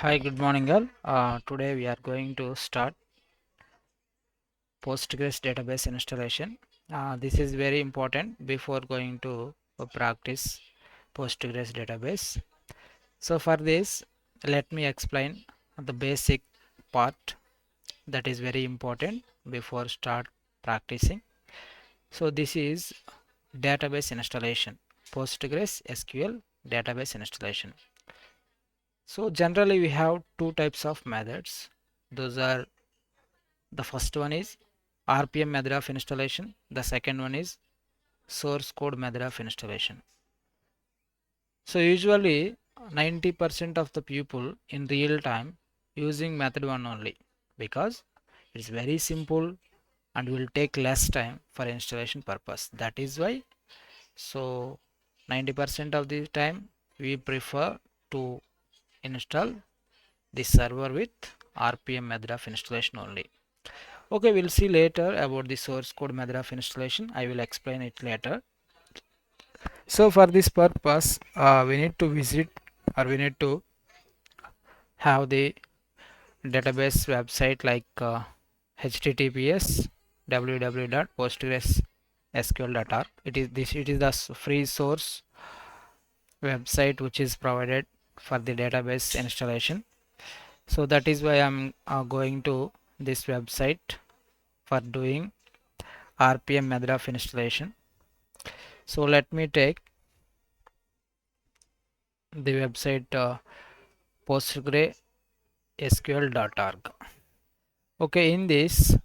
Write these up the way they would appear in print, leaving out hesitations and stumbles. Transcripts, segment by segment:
Hi, good morning all. Today we are going to start Postgres database installation. This is very important before going to practice Postgres database. So for this, let me explain the basic part that is very important before start practicing. So this is database installation, Postgres SQL database installation. So generally we have two types of methods. Those are The first one is RPM method of installation. The second one is source code method of installation. So usually 90% of the people in real time using method 1 only because it's very simple and will take less time for installation purpose. That is why 90% of the time we prefer to install the server with RPM method of installation only. Okay, we'll see later about the source code method of installation. I will explain it later. So for this purpose, we need to visit or we need to have the database website like https www.postgresql.org. It is the free source website which is provided for the database installation. So that is why I'm going to this website for doing RPM method of installation. So let me take the website PostgreSQL.org. Okay, in this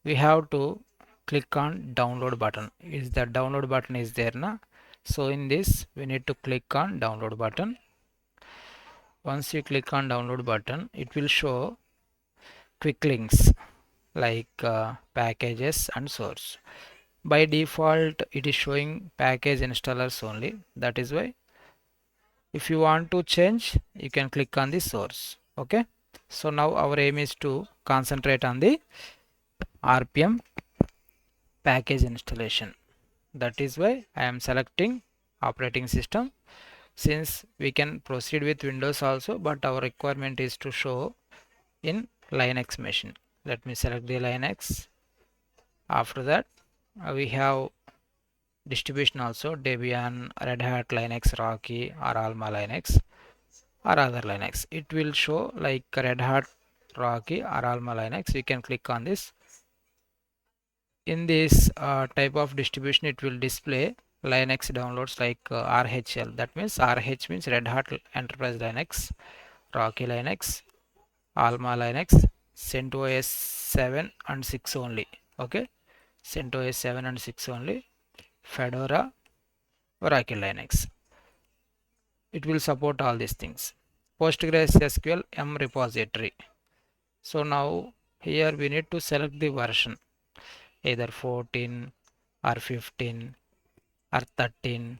we have to click on download button. Is the download button is there na? So in this we need to click on download button. Once you click on download button, it will show quick links like packages and source. By default it is showing package installers only. That is why if you want to change, you can click on the source. Okay, so now our aim is to concentrate on the RPM package installation. That is why I am selecting operating system, since we can proceed with Windows also, but our requirement is to show in Linux machine. Let me select the Linux. After that we have distribution also, Debian, Red Hat Linux, Rocky or Alma Linux or other Linux. It will show like Red Hat, Rocky or Alma Linux. We can click on this. In this type of distribution, it will display Linux downloads like RHL. That means RH means Red Hat Enterprise Linux, Rocky Linux, Alma Linux, CentOS 7 and 6 only. Okay, CentOS 7 and 6 only, Fedora, Rocky Linux. It will support all these things. PostgreSQL M repository. So now here we need to select the version, either 14 or 15 or 13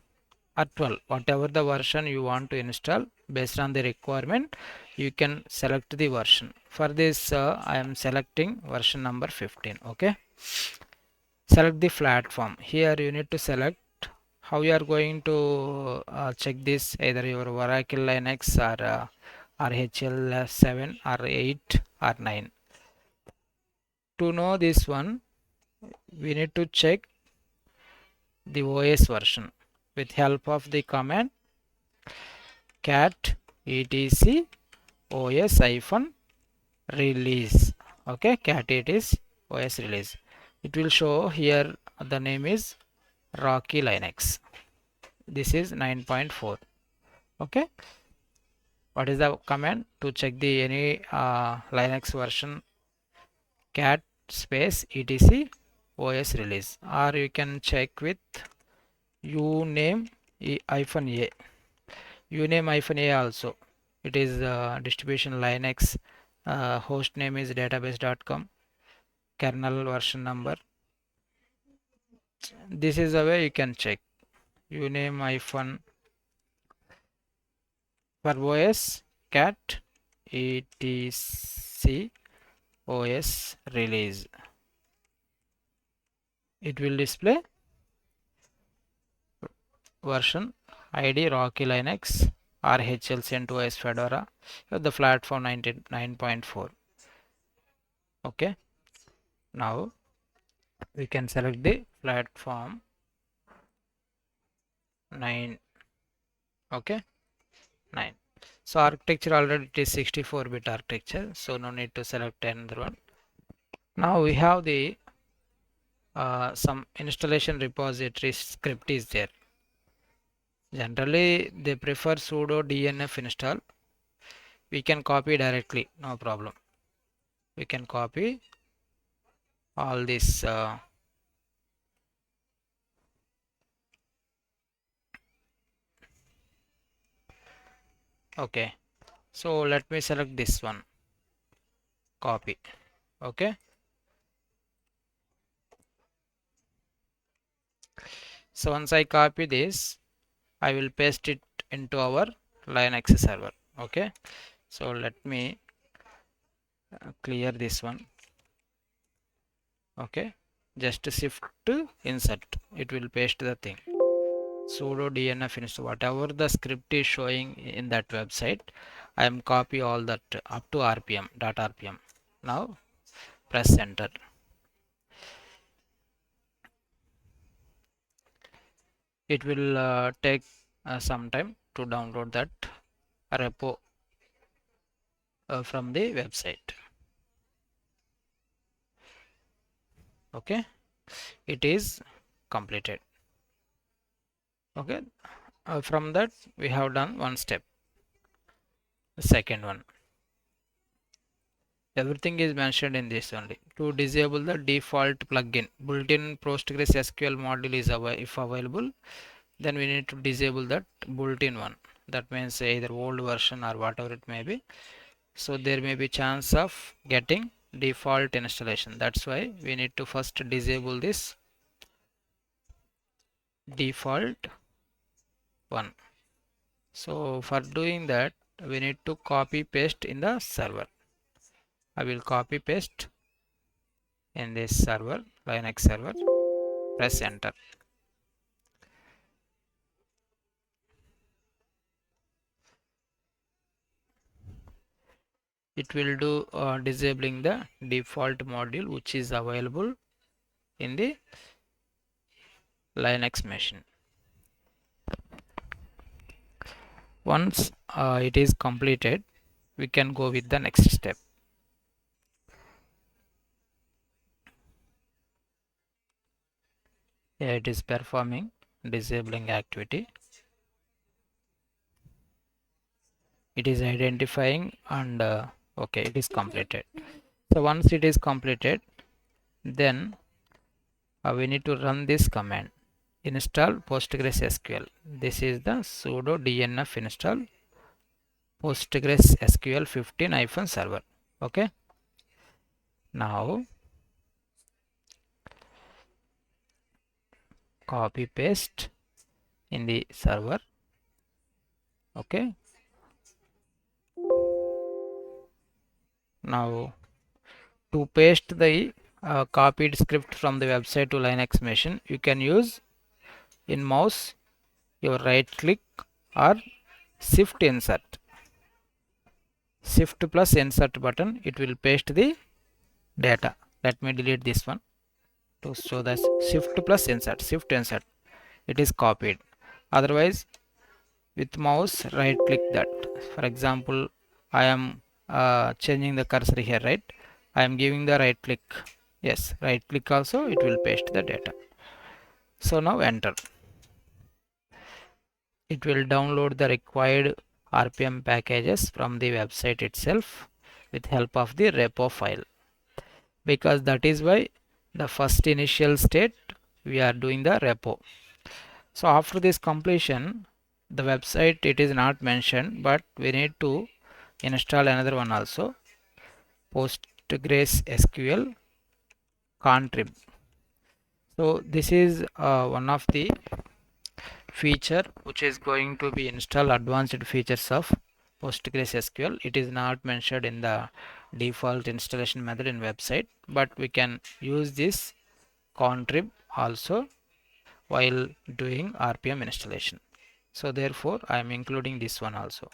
or 12, whatever the version you want to install. Based on the requirement you can select the version. For this I am selecting version number 15. Okay, select the platform. Here you need to select how you are going to check this, either your Oracle Linux or RHL 7 or 8 or 9. To know this one, we need to check the OS version with help of the command cat etc os-release. Okay, cat etc os release. It will show here the name is Rocky Linux. This is 9.4. Okay, what is the command to check the any Linux version? Cat space etc os release, or you can check with uname hyphen a. Uname hyphen a also. It is distribution Linux. Host name is database.com. Kernel version number. This is the way you can check. Uname hyphen for OS cat etc os release. It will display version ID Rocky Linux RHL CentOS Fedora, the platform 9.4. Okay, now we can select the platform 9. Okay, 9. So architecture already it is 64-bit architecture, so no need to select another one. Now we have the some installation repository script is there. Generally they prefer sudo dnf install. We can copy directly, no problem. We can copy all this okay, so let me select this one, copy. Okay, so once I copy this, I will paste it into our Linux server. Okay, so let me clear this one. Okay, just shift to insert, it will paste the thing. Sudo dnf install, whatever the script is showing in that website, I am copy all that up to rpm. Now press enter. It will take some time to download that repo from the website. Okay, it is completed. Okay, from that we have done one step. The second one, everything is mentioned in this only. To disable the default plugin, built-in PostgreSQL module is if available, then we need to disable that built-in one. That means either old version or whatever it may be. So there may be chance of getting default installation. That's why we need to first disable this default one. So for doing that, we need to copy paste in the server. I will copy paste in this server, Linux server. Press enter. It will do disabling the default module which is available in the Linux machine. Once it is completed, we can go with the next step. Here it is performing disabling activity. It is identifying and okay, it is completed. So once it is completed, then we need to run this command, install PostgreSQL. This is the sudo dnf install PostgreSQL 15-server. Okay, now copy paste in the server. Okay, now to paste the copied script from the website to Linux machine, you can use in mouse your right click or shift insert. Shift plus insert button, it will paste the data. Let me delete this one to show that shift plus insert, shift insert, it is copied. Otherwise with mouse right click that. For example, I am changing the cursor here, right? I am giving the right click. Yes, right click also, it will paste the data. So now enter. It will download the required RPM packages from the website itself with help of the repo file, because that is why the first initial state we are doing the repo. So after this completion, the website it is not mentioned, but we need to install another one also, PostgreSQL contrib. So this is one of the feature which is going to be installed, advanced features of PostgreSQL. It is not mentioned in the default installation method in website, but we can use this contrib also while doing RPM installation. So therefore I am including this one also.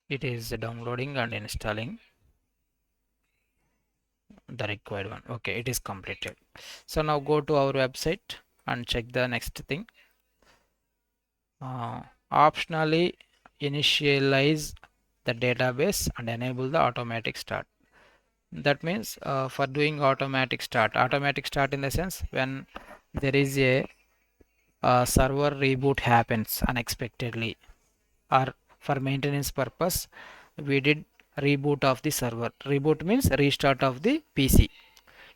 It is downloading and installing the required one. Okay, it is completed. So now go to our website and check the next thing. Optionally initialize the database and enable the automatic start. That means for doing automatic start in the sense when there is a server reboot happens unexpectedly, or for maintenance purpose we did reboot of the server. Reboot means restart of the PC.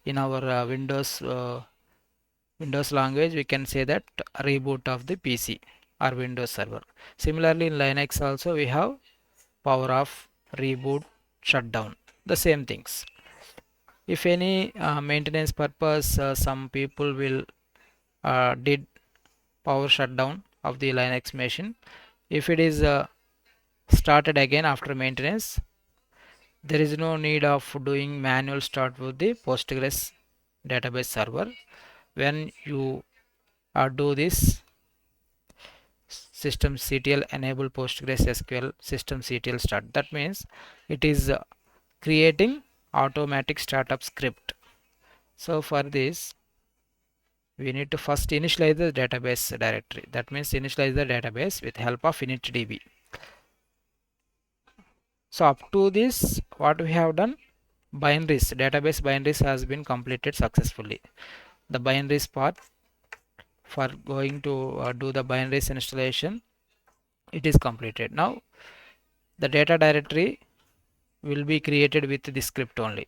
In our Windows language we can say that reboot of the PC or Windows server. Similarly in Linux also we have power off, reboot, shutdown, the same things. If any maintenance purpose some people will did power shutdown of the Linux machine. If it is started again after maintenance, there is no need of doing manual start with the Postgres database server. When you do this systemctl enable PostgreSQL systemctl start, that means it is creating automatic startup script. So for this we need to first initialize the database directory. That means initialize the database with help of initdb. So up to this what we have done, binaries, database binaries has been completed successfully. The binaries part for going to do the binaries installation, it is completed. Now the data directory will be created with this script only.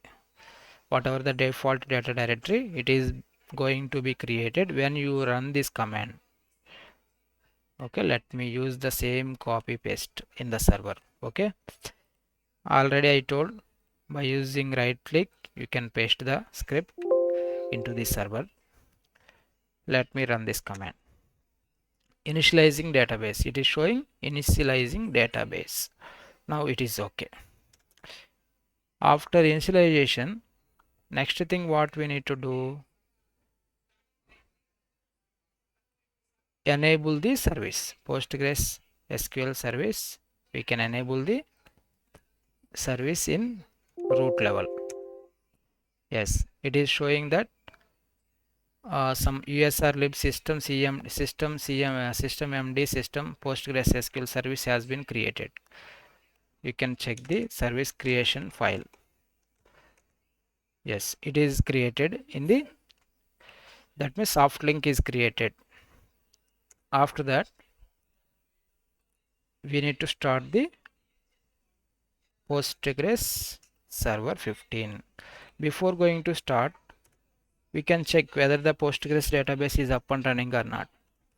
Whatever the default data directory, it is going to be created when you run this command. Okay, let me use the same copy paste in the server. Okay, already I told by using right click you can paste the script into the server. Let me run this command. Initializing database, it is showing initializing database. Now it is okay. After initialization, next thing what we need to do, enable the service, Postgres SQL service. We can enable the service in root level. Yes, it is showing that some USR lib system CM system CM system MD system PostgreSQL service has been created. You can check the service creation file. Yes, it is created in the, that means soft link is created. After that we need to start the Postgres server 15. Before going to start, we can check whether the Postgres database is up and running or not.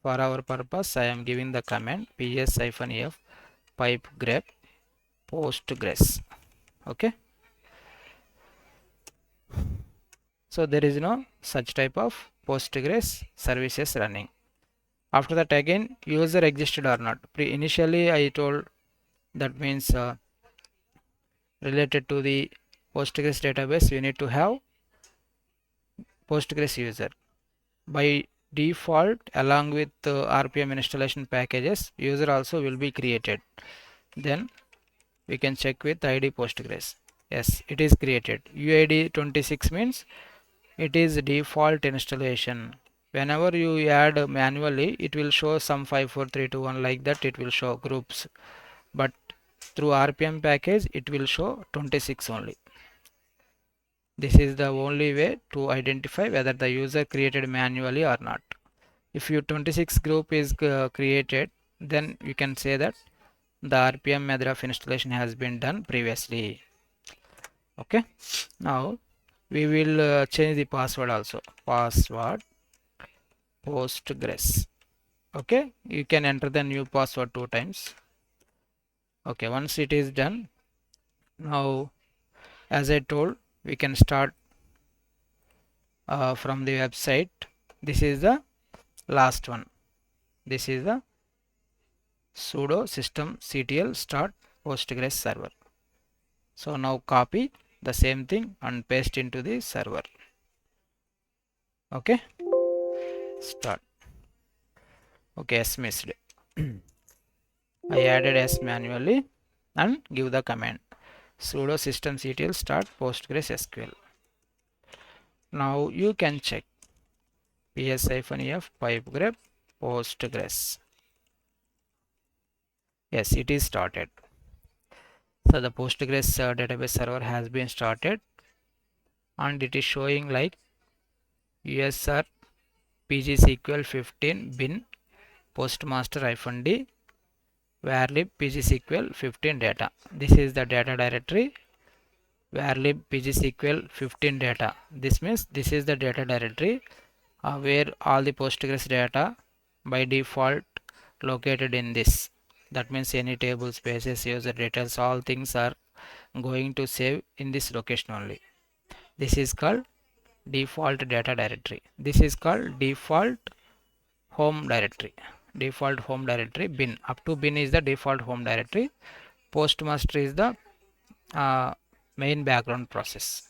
For our purpose I am giving the command ps-f pipe grep Postgres. Okay, so there is no such type of Postgres services running. After that again user existed or not. Initially I told, that means related to the Postgres database we need to have Postgres user. By default along with RPM installation packages user also will be created. Then we can check with ID Postgres. Yes, it is created. UID 26 means it is default installation. Whenever you add manually it will show some 5 4 3 2 1 like that, it will show groups, but through RPM package it will show 26 only. This is the only way to identify whether the user created manually or not. If your 26 group is created, then you can say that the RPM method of installation has been done previously. Okay, now we will change the password also. Password Postgres. Okay, you can enter the new password 2 times. Okay, once it is done, now as I told, we can start from the website. This is the last one. This is the sudo systemctl start Postgres server. So now copy the same thing and paste into the server. Okay, start. Okay, S missed. I added S manually and give the command sudo systemctl start PostgreSQL. Now you can check ps-f pipegrep Postgres. Yes, it is started. So the Postgres database server has been started and it is showing like usr PGSQL 15 bin postmaster-d varlib PGSQL 15 data. This is the data directory varlib PGSQL 15 data. This means this is the data directory where all the Postgres data by default located in this. That means any table spaces, user details, all things are going to save in this location only. This is called default data directory. This is called default home directory. Default home directory bin. Up to bin is the default home directory. Postmaster is the main background process.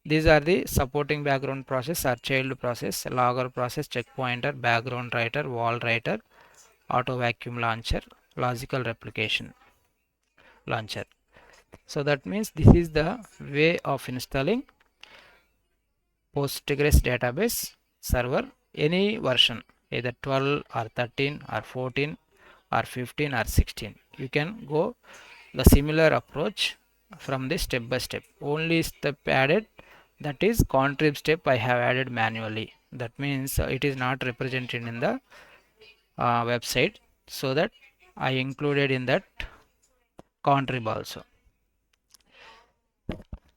These are the supporting background process or child process, logger process, checkpointer, background writer, wall writer, auto vacuum launcher, logical replication launcher. So that means this is the way of installing Postgres database server, any version, either 12 or 13 or 14 or 15 or 16. You can go the similar approach from the step by step. Only step added, that is contrib step, I have added manually. That means it is not represented in the website, so that I included in that contrib also.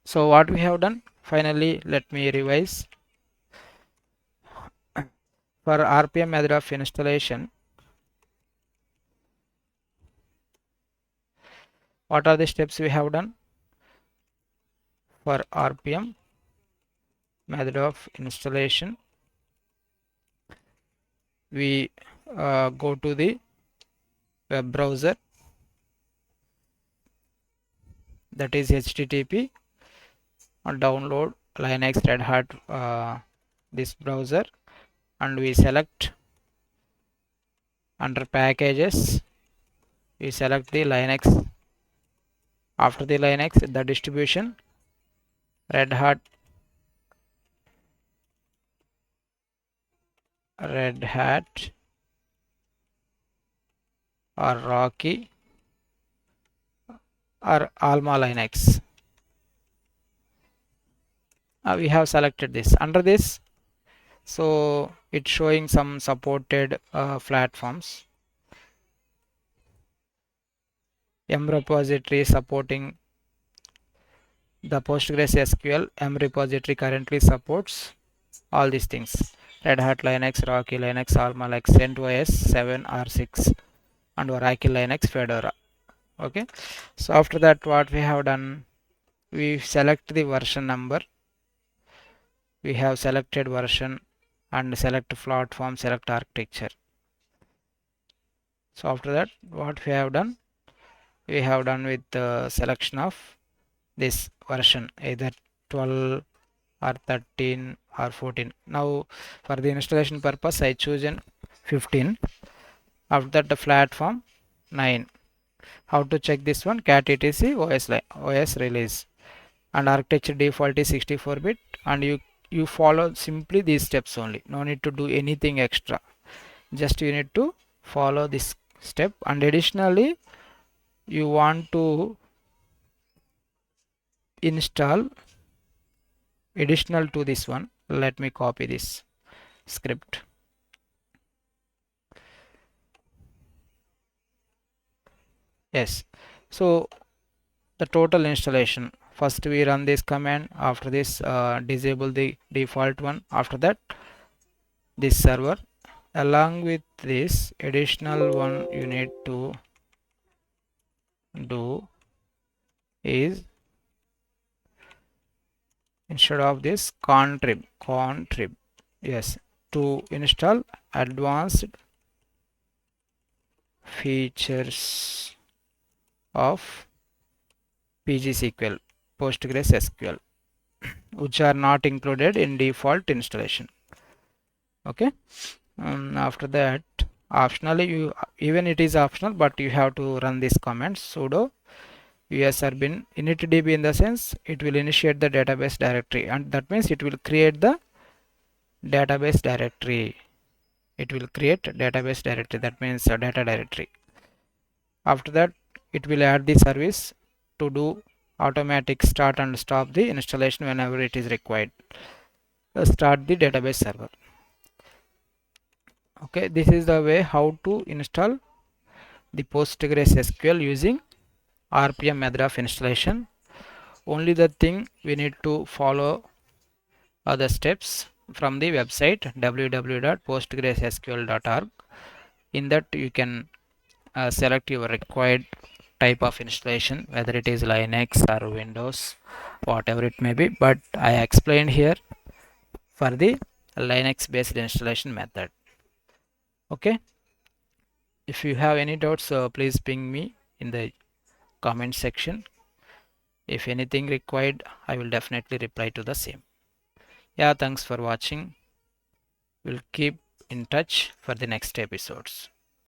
So what we have done, finally let me revise. For RPM method of installation, what are the steps we have done? For RPM method of installation, we go to the web browser, that is HTTP, and download Linux Red Hat this browser, and we select under packages, we select the Linux. After the Linux, the distribution Red Hat or Rocky or Alma Linux. We have selected this. Under this, so it's showing some supported platforms. M repository supporting the PostgreSQL M repository currently supports all these things: Red Hat Linux, Rocky Linux, Alma Linux, CentOS 7 or 6, and Oracle Linux, Fedora. Okay, so after that, what we have done, we select the version number. We have selected version and select platform, select architecture. So after that, what we have done, we have done with the selection of this version, either 12 or 13 or 14. Now for the installation purpose, I chosen 15. After that, the platform 9. How to check this one? Cat etc OS release, and architecture default is 64-bit, and you follow simply these steps only. No need to do anything extra. Just you need to follow this step, and additionally you want to install additional to this one. Let me copy this script. Yes, so the total installation, first we run this command. After this, disable the default one. After that, this server, along with this additional one you need to do is, instead of this contrib, yes, to install advanced features of PGSQL. PostgreSQL, which are not included in default installation. Okay. After that, optionally, even it is optional, but you have to run this command sudo usrbin initdb, in the sense it will initiate the database directory, and that means it will create the database directory. It will create database directory, that means a data directory. After that, it will add the service to do automatic start and stop the installation whenever it is required. Start the database server. Okay, this is the way how to install the PostgreSQL using RPM method of installation. Only the thing we need to follow are the steps from the website www.postgresql.org. In that you can select your required type of installation, whether it is Linux or Windows, whatever it may be, but I explained here for the Linux based installation method. Okay, if you have any doubts, please ping me in the comment section. If anything required, I will definitely reply to the same. Yeah, thanks for watching. We'll keep in touch for the next episodes.